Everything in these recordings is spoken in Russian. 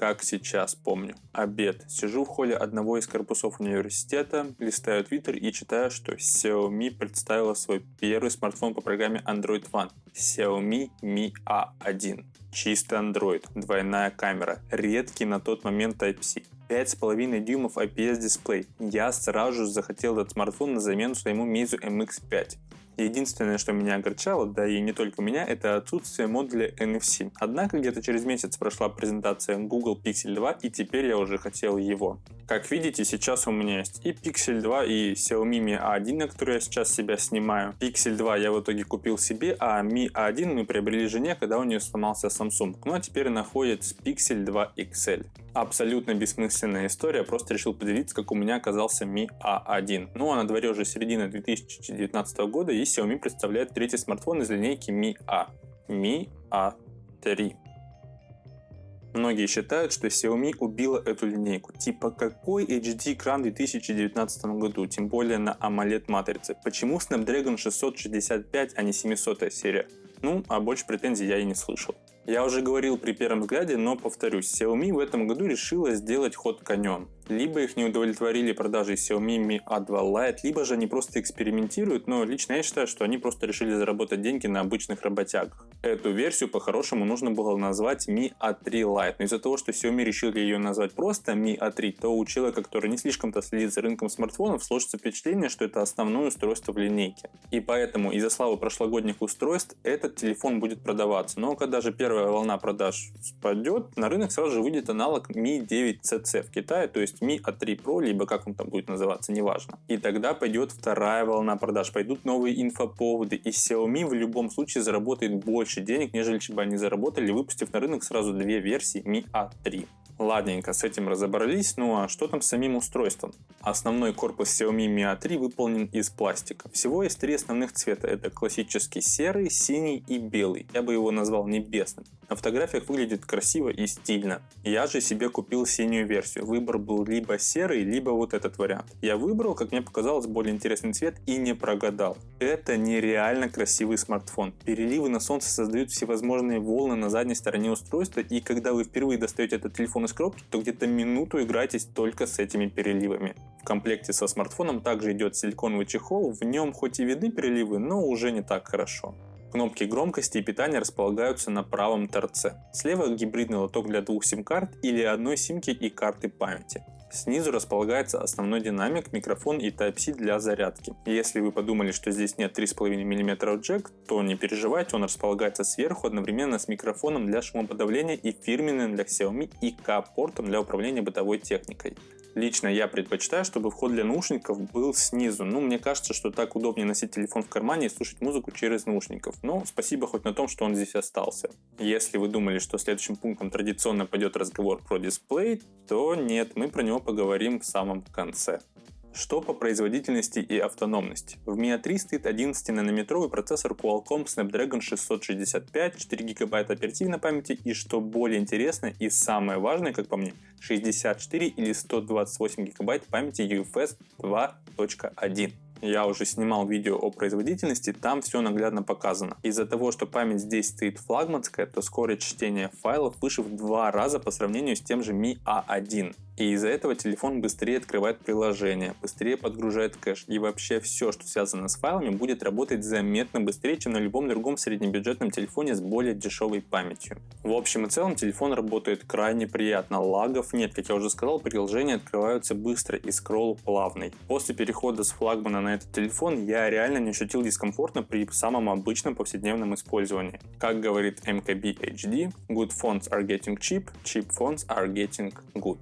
как сейчас помню. Обед. Сижу в холле одного из корпусов университета, листаю Twitter и читаю, что Xiaomi представила свой первый смартфон по программе Android One. Xiaomi Mi A1. Чистый Android, двойная камера, редкий на тот момент Type-C. 5,5 дюймов IPS дисплей. Я сразу же захотел этот смартфон на замену своему Meizu MX5. Единственное, что меня огорчало, да и не только меня, это отсутствие модуля NFC. Однако где-то через месяц прошла презентация Google Pixel 2, и теперь я уже хотел его. Как видите, сейчас у меня есть и Pixel 2, и Xiaomi Mi A1, на который я сейчас себя снимаю. Pixel 2 я в итоге купил себе, а Mi A1 мы приобрели жене, когда у нее сломался Samsung. Ну а теперь находится Pixel 2 XL. Абсолютно бессмысленная история, просто решил поделиться, как у меня оказался Mi A1. Ну а на дворе уже середина 2019 года, и Xiaomi представляет третий смартфон из линейки Mi A. Mi A3. Многие считают, что Xiaomi убила эту линейку. Типа, какой HD-экран в 2019 году, тем более на AMOLED-матрице? Почему Snapdragon 665, а не 700 серия? Ну, а больше претензий я и не слышал. Я уже говорил при первом взгляде, но повторюсь, Xiaomi в этом году решила сделать ход конем. Либо их не удовлетворили продажи Xiaomi Mi A2 Lite, либо же они просто экспериментируют, но лично я считаю, что они просто решили заработать деньги на обычных работягах. Эту версию по-хорошему нужно было назвать Mi A3 Lite, но из-за того, что Xiaomi решили ее назвать просто Mi A3, то у человека, который не слишком-то следит за рынком смартфонов, сложится впечатление, что это основное устройство в линейке. И поэтому из-за славы прошлогодних устройств этот телефон будет продаваться. Но когда же первая волна продаж спадет, на рынок сразу же выйдет аналог Mi 9CC в Китае, то есть Mi A3 Pro, либо как он там будет называться, неважно. И тогда пойдет вторая волна продаж, пойдут новые инфоповоды, и Xiaomi в любом случае заработает больше денег, нежели бы они заработали, выпустив на рынок сразу две версии Mi A3. Ладненько, с этим разобрались, ну а что там с самим устройством? Основной корпус Xiaomi Mi A3 выполнен из пластика. Всего есть три основных цвета, это классический серый, синий и белый. Я бы его назвал небесным. На фотографиях выглядит красиво и стильно. Я же себе купил синюю версию. Выбор был либо серый, либо вот этот вариант. Я выбрал, как мне показалось, более интересный цвет и не прогадал. Это нереально красивый смартфон. Переливы на солнце создают всевозможные волны на задней стороне устройства, и когда вы впервые достаете этот телефон из коробки, то где-то минуту играетесь только с этими переливами. В комплекте со смартфоном также идет силиконовый чехол, в нем хоть и видны переливы, но уже не так хорошо. Кнопки громкости и питания располагаются на правом торце. Слева гибридный лоток для двух сим-карт или одной симки и карты памяти. Снизу располагается основной динамик, микрофон и Type-C для зарядки. Если вы подумали, что здесь нет 3,5 мм джек, то не переживайте, он располагается сверху одновременно с микрофоном для шумоподавления и фирменным для Xiaomi IK-портом для управления бытовой техникой. Лично я предпочитаю, чтобы вход для наушников был снизу. Мне кажется, что так удобнее носить телефон в кармане и слушать музыку через наушников. Но спасибо хоть на том, что он здесь остался. Если вы думали, что следующим пунктом традиционно пойдет разговор про дисплей, то нет, мы про него поговорим в самом конце. Что по производительности и автономности? В Mi A3 стоит 11-нанометровый процессор Qualcomm Snapdragon 665, 4 ГБ оперативной памяти и, что более интересно и самое важное, как по мне, 64 или 128 ГБ памяти UFS 2.1. Я уже снимал видео о производительности, там все наглядно показано. Из-за того, что память здесь стоит флагманская, то скорость чтения файлов выше в 2 раза по сравнению с тем же Mi A1. И из-за этого телефон быстрее открывает приложение, быстрее подгружает кэш, и вообще все, что связано с файлами, будет работать заметно быстрее, чем на любом другом среднебюджетном телефоне с более дешевой памятью. В общем и целом телефон работает крайне приятно, лагов нет, как я уже сказал, приложения открываются быстро и скролл плавный. После перехода с флагмана на этот телефон я реально не ощутил дискомфортно при самом обычном повседневном использовании. Как говорит MKBHD, good phones are getting cheap, cheap phones are getting good.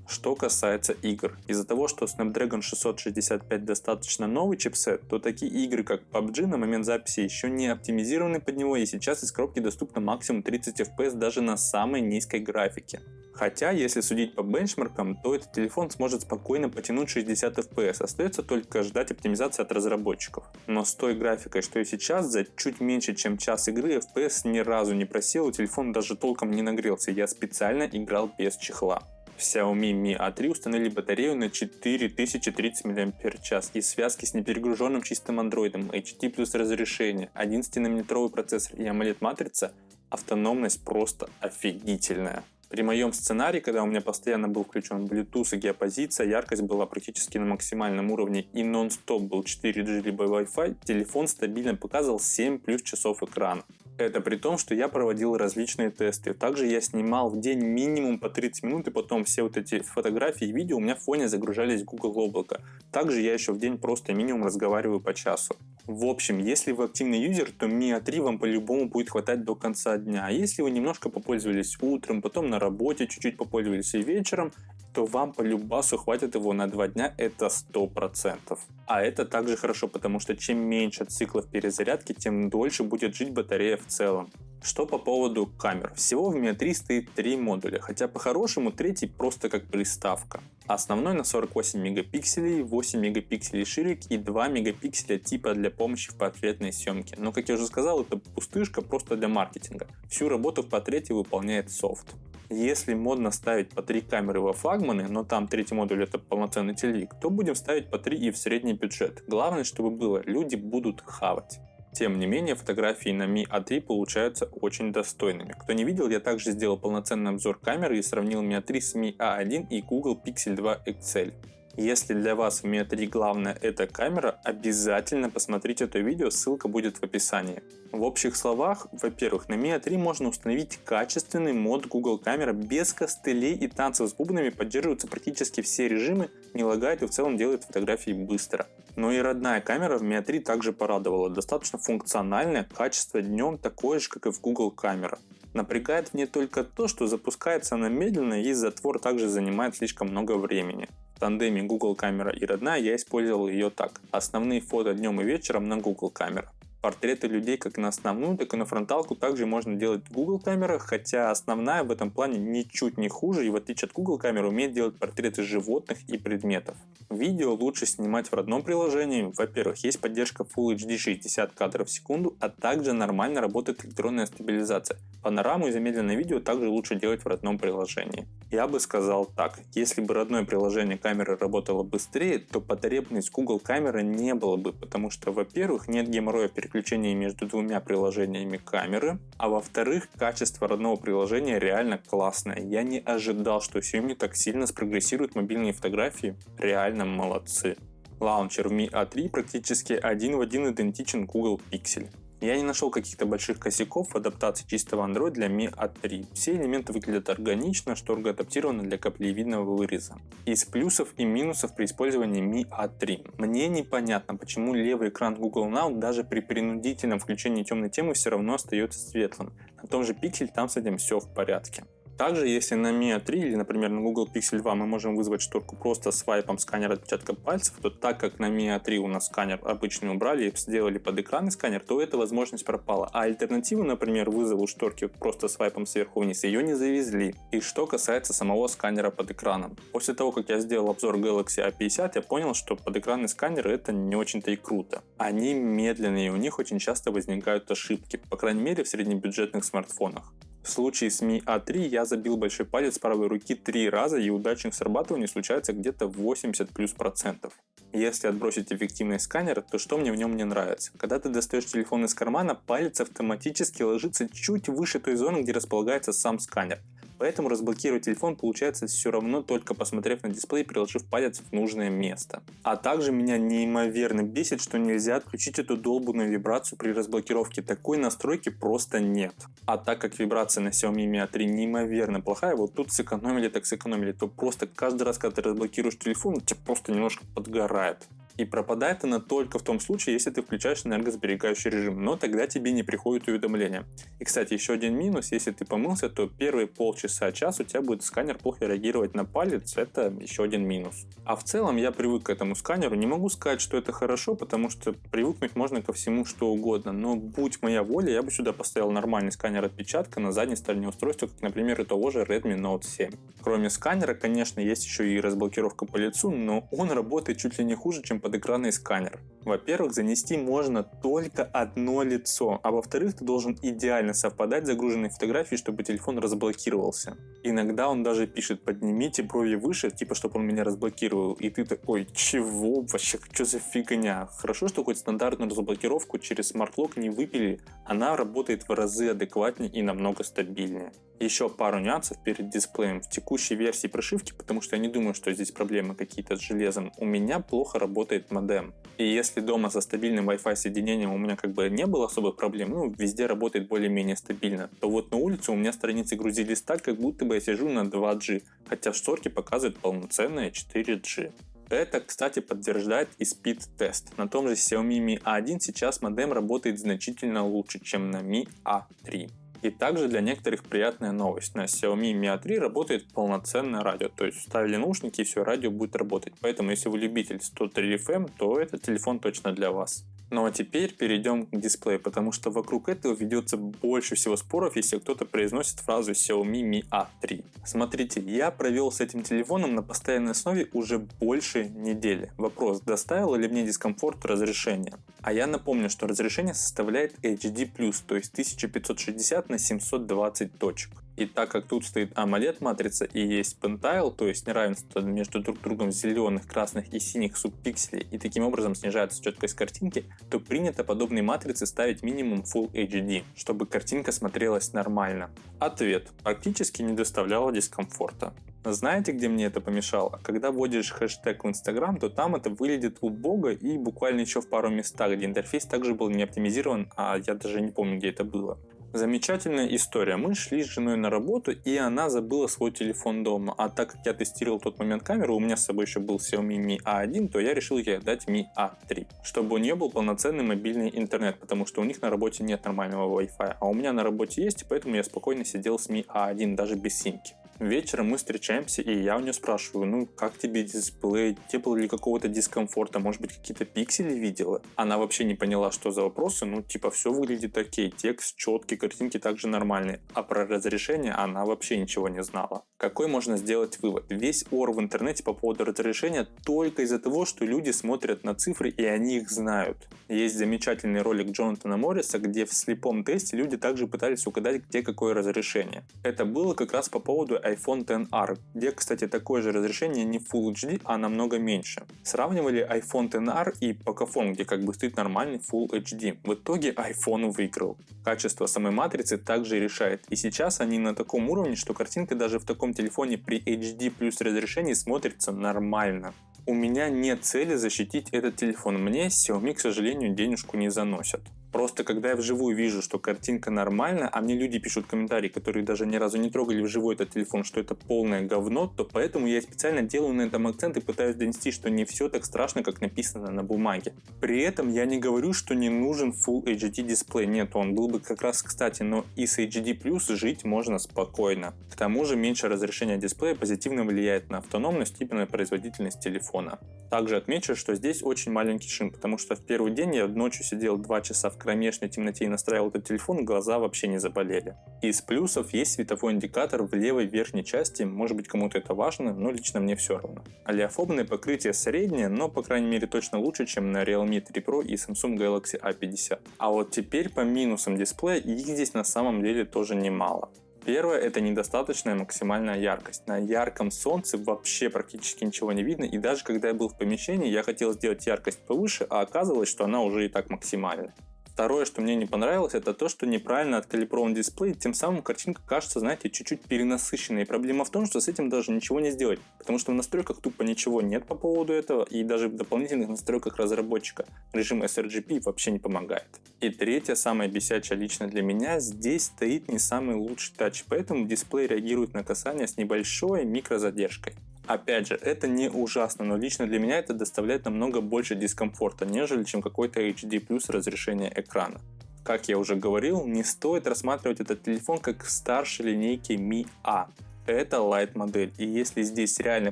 Что касается игр. Из-за того, что Snapdragon 665 достаточно новый чипсет, то такие игры, как PUBG, на момент записи еще не оптимизированы под него, и сейчас из коробки доступно максимум 30 FPS даже на самой низкой графике. Хотя, если судить по бенчмаркам, то этот телефон сможет спокойно потянуть 60 FPS, остается только ждать оптимизации от разработчиков. Но с той графикой, что и сейчас, за чуть меньше чем час игры FPS ни разу не просел, и телефон даже толком не нагрелся, я специально играл без чехла. В Xiaomi Mi A3 установили батарею на 4030 мАч и связки с неперегруженным чистым андроидом, HD плюс разрешение, 11-нанометровый процессор и AMOLED матрица, автономность просто офигительная. При моем сценарии, когда у меня постоянно был включен Bluetooth и геопозиция, яркость была практически на максимальном уровне и нон-стоп был 4G либо Wi-Fi, телефон стабильно показывал 7 плюс часов экрана. Это при том, что я проводил различные тесты. Также я снимал в день минимум по 30 минут, и потом все вот эти фотографии и видео у меня в фоне загружались в Google облако. Также я еще в день просто минимум разговариваю по часу. В общем, если вы активный юзер, то Mi A3 вам по-любому будет хватать до конца дня. А если вы немножко попользовались утром, потом на работе чуть-чуть попользовались и вечером, то вам по любасу хватит его на 2 дня, это 100%. А это также хорошо, потому что чем меньше циклов перезарядки, тем дольше будет жить батарея в целом. Что по поводу камер. Всего в Mi A3 стоит 3 модуля, хотя по-хорошему третий просто как приставка. Основной на 48 мегапикселей, 8 мегапикселей ширик и 2 мегапикселя типа для помощи в портретной съемке. Но, как я уже сказал, это пустышка просто для маркетинга. Всю работу в портрете выполняет софт. Если модно ставить по 3 камеры во флагманы, но там третий модуль это полноценный телевик, то будем ставить по 3 и в средний бюджет. Главное, чтобы было, люди будут хавать. Тем не менее, фотографии на Mi A3 получаются очень достойными. Кто не видел, я также сделал полноценный обзор камеры и сравнил Mi A3 с Mi A1 и Google Pixel 2 XL. Если для вас в Mi A3 главное эта камера, обязательно посмотрите это видео, ссылка будет в описании. В общих словах, во-первых, на Mi A3 можно установить качественный мод Google камера без костылей и танцев с бубнами, поддерживаются практически все режимы, не лагает и в целом делает фотографии быстро. Но и родная камера в Mi A3 также порадовала, достаточно функциональное, качество днем такое же, как и в Google камера. Напрягает в ней только то, что запускается она медленно и затвор также занимает слишком много времени. В тандеме Google камера и родная я использовал ее так. Основные фото днем и вечером на Google камера. Портреты людей как на основную, так и на фронталку также можно делать в Google камерах, хотя основная в этом плане ничуть не хуже и в отличие от Google камеры умеет делать портреты животных и предметов. Видео лучше снимать в родном приложении. Во-первых, есть поддержка Full HD 60 кадров в секунду, а также нормально работает электронная стабилизация. Панораму и замедленное видео также лучше делать в родном приложении. Я бы сказал так, если бы родное приложение камеры работало быстрее, то потребность Google камеры не было бы, потому что, во-первых, нет геморроя переключения между двумя приложениями камеры, а во-вторых, качество родного приложения реально классное. Я не ожидал, что Xiaomi так сильно спрогрессирует мобильные фотографии. Реально молодцы. Лаунчер в Mi A3 практически один в один идентичен Google Pixel. Я не нашел каких-то больших косяков в адаптации чистого Android для Mi A3. Все элементы выглядят органично, шторка адаптирована для каплевидного выреза. Из плюсов и минусов при использовании Mi A3. Мне непонятно, почему левый экран Google Now даже при принудительном включении темной темы все равно остается светлым. На том же Pixel там с этим все в порядке. Также, если на Mi A3 или, например, на Google Pixel 2 мы можем вызвать шторку просто свайпом сканера отпечатка пальцев, то так как на Mi A3 у нас сканер обычный убрали и сделали под экранный сканер, то эта возможность пропала. А альтернативу, например, вызову шторки просто свайпом сверху вниз, ее не завезли. И что касается самого сканера под экраном. После того, как я сделал обзор Galaxy A50, я понял, что подэкранный сканер это не очень-то и круто. Они медленные, и у них очень часто возникают ошибки, по крайней мере в среднебюджетных смартфонах. В случае с Mi A3 я забил большой палец правой руки 3 раза и удачных срабатываний случается где-то 80+%. Если отбросить эффективность сканера, то что мне в нем не нравится? Когда ты достаешь телефон из кармана, палец автоматически ложится чуть выше той зоны, где располагается сам сканер. Поэтому разблокировать телефон получается все равно только посмотрев на дисплей и приложив палец в нужное место. А также меня неимоверно бесит, что нельзя отключить эту долбанную вибрацию при разблокировке. Такой настройки просто нет. А так как вибрация на Xiaomi Mi A3 неимоверно плохая, вот тут сэкономили так сэкономили, то просто каждый раз, когда ты разблокируешь телефон, тебя просто немножко подгорает. И пропадает она только в том случае, если ты включаешь энергосберегающий режим, но тогда тебе не приходит уведомления. И, кстати, еще один минус, если ты помылся, то первые полчаса-час у тебя будет сканер плохо реагировать на палец, это еще один минус. А в целом я привык к этому сканеру, не могу сказать, что это хорошо, потому что привыкнуть можно ко всему что угодно, но будь моя воля, я бы сюда поставил нормальный сканер отпечатка на задней стороне устройства, как, например, и того же Redmi Note 7. Кроме сканера, конечно, есть еще и разблокировка по лицу, но он работает чуть ли не хуже, чем подэкранный сканер. Во-первых, занести можно только одно лицо, а во-вторых, ты должен идеально совпадать с загруженной фотографией, чтобы телефон разблокировался. Иногда он даже пишет: поднимите брови выше, типа, чтобы он меня разблокировал, и ты такой: чего вообще, что за фигня? Хорошо, что хоть стандартную разблокировку через Smart Lock не выпили, она работает в разы адекватнее и намного стабильнее. Еще пару нюансов перед дисплеем. В текущей версии прошивки, потому что я не думаю, что здесь проблемы какие-то с железом, у меня плохо работает модем. И если дома со стабильным Wi-Fi соединением у меня как бы не было особых проблем, везде работает более-менее стабильно, то вот на улице у меня страницы грузились так, как будто бы я сижу на 2G, хотя в шторке показывает полноценное 4G. Это, кстати, подтверждает и speed-тест. На том же Xiaomi Mi A1 сейчас модем работает значительно лучше, чем на Mi A3. И также для некоторых приятная новость. На Xiaomi Mi A3 работает полноценное радио. То есть вставили наушники и все, радио будет работать. Поэтому если вы любитель 103 FM, то этот телефон точно для вас. Ну а теперь перейдем к дисплею, потому что вокруг этого ведется больше всего споров, если кто-то произносит фразу Xiaomi Mi A3. Смотрите, я провел с этим телефоном на постоянной основе уже больше недели. Вопрос: доставило ли мне дискомфорт разрешение? А я напомню, что разрешение составляет HD+, то есть 1560 на 720 точек. И так как тут стоит AMOLED матрица и есть Pentile, то есть неравенство между друг другом зеленых, красных и синих субпикселей, и таким образом снижается четкость картинки, то принято подобные матрицы ставить минимум Full HD, чтобы картинка смотрелась нормально. Ответ: практически не доставляло дискомфорта. Знаете, где мне это помешало? Когда вводишь хэштег в Instagram, то там это выглядит убого и буквально еще в пару местах, где интерфейс также был не оптимизирован, а я даже не помню, где это было. Замечательная история. Мы шли с женой на работу, и она забыла свой телефон дома. А так как я тестировал в тот момент камеру, у меня с собой еще был Xiaomi Mi A1, то я решил ей отдать Mi A3, чтобы у нее был полноценный мобильный интернет, потому что у них на работе нет нормального Wi-Fi, а у меня на работе есть, и поэтому я спокойно сидел с Mi A1 даже без симки. Вечером мы встречаемся, и я у нее спрашиваю: как тебе дисплей, не было ли какого-то дискомфорта, может быть, какие-то пиксели видела? Она вообще не поняла, что за вопросы, все выглядит окей, текст четкий, картинки также нормальные, а про разрешение она вообще ничего не знала. Какой можно сделать вывод? Весь ор в интернете по поводу разрешения только из-за того, что люди смотрят на цифры и они их знают. Есть замечательный ролик Джонатана Морриса, где в слепом тесте люди также пытались угадать, где какое разрешение. Это было как раз по поводу iPhone XR, где, кстати, такое же разрешение не Full HD, а намного меньше. Сравнивали iPhone XR и Pocophone, где как бы стоит нормальный Full HD. В итоге iPhone выиграл. Качество самой матрицы также решает. И сейчас они на таком уровне, что картинка даже в таком телефоне при HD плюс разрешении смотрится нормально. У меня нет цели защитить этот телефон. Мне Xiaomi, к сожалению, денежку не заносят. Просто когда я вживую вижу, что картинка нормальная, а мне люди пишут комментарии, которые даже ни разу не трогали вживую этот телефон, что это полное говно, то поэтому я специально делаю на этом акцент и пытаюсь донести, что не все так страшно, как написано на бумаге. При этом я не говорю, что не нужен Full HD дисплей. Нет, он был бы как раз кстати, но и с HD+, жить можно спокойно. К тому же меньше разрешение дисплея позитивно влияет на автономность и на производительность телефона. Также отмечу, что здесь очень маленький шим, потому что в первый день я ночью сидел 2 часа в кромешной темноте и настраивал этот телефон, глаза вообще не заболели. Из плюсов есть световой индикатор в левой верхней части, может быть кому-то это важно, но лично мне все равно. Олеофобное покрытие среднее, но по крайней мере точно лучше, чем на Realme 3 Pro и Samsung Galaxy A50. А вот теперь по минусам дисплея, их здесь на самом деле тоже немало. Первое — это недостаточная максимальная яркость. На ярком солнце вообще практически ничего не видно, и даже когда я был в помещении, я хотел сделать яркость повыше, а оказалось, что она уже и так максимальная. Второе, что мне не понравилось, это то, что неправильно откалиброван дисплей, тем самым картинка кажется, знаете, чуть-чуть перенасыщенной. И проблема в том, что с этим даже ничего не сделать, потому что в настройках тупо ничего нет по поводу этого, и даже в дополнительных настройках разработчика режим sRGB вообще не помогает. И третье, самое бесячее лично для меня, здесь стоит не самый лучший тач, поэтому дисплей реагирует на касание с небольшой микрозадержкой. Опять же, это не ужасно, но лично для меня это доставляет намного больше дискомфорта, нежели чем какой-то HD+ разрешение экрана. Как я уже говорил, не стоит рассматривать этот телефон как в старшей линейке Mi A. это лайт-модель. И если здесь реально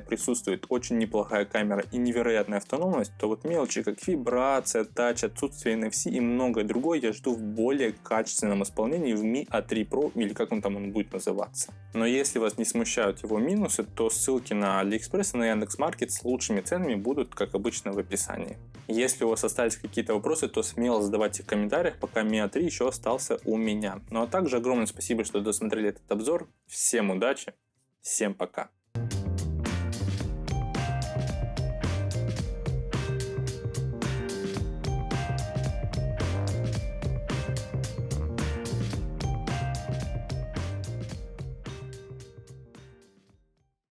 присутствует очень неплохая камера и невероятная автономность, то вот мелочи, как вибрация, тач, отсутствие NFC и многое другое я жду в более качественном исполнении в Mi A3 Pro, или как он будет называться. Но если вас не смущают его минусы, то ссылки на AliExpress и на Яндекс.Маркет с лучшими ценами будут, как обычно, в описании. Если у вас остались какие-то вопросы, то смело задавайте в комментариях, пока Mi A3 еще остался у меня. Ну а также огромное спасибо, что досмотрели этот обзор. Всем удачи, всем пока.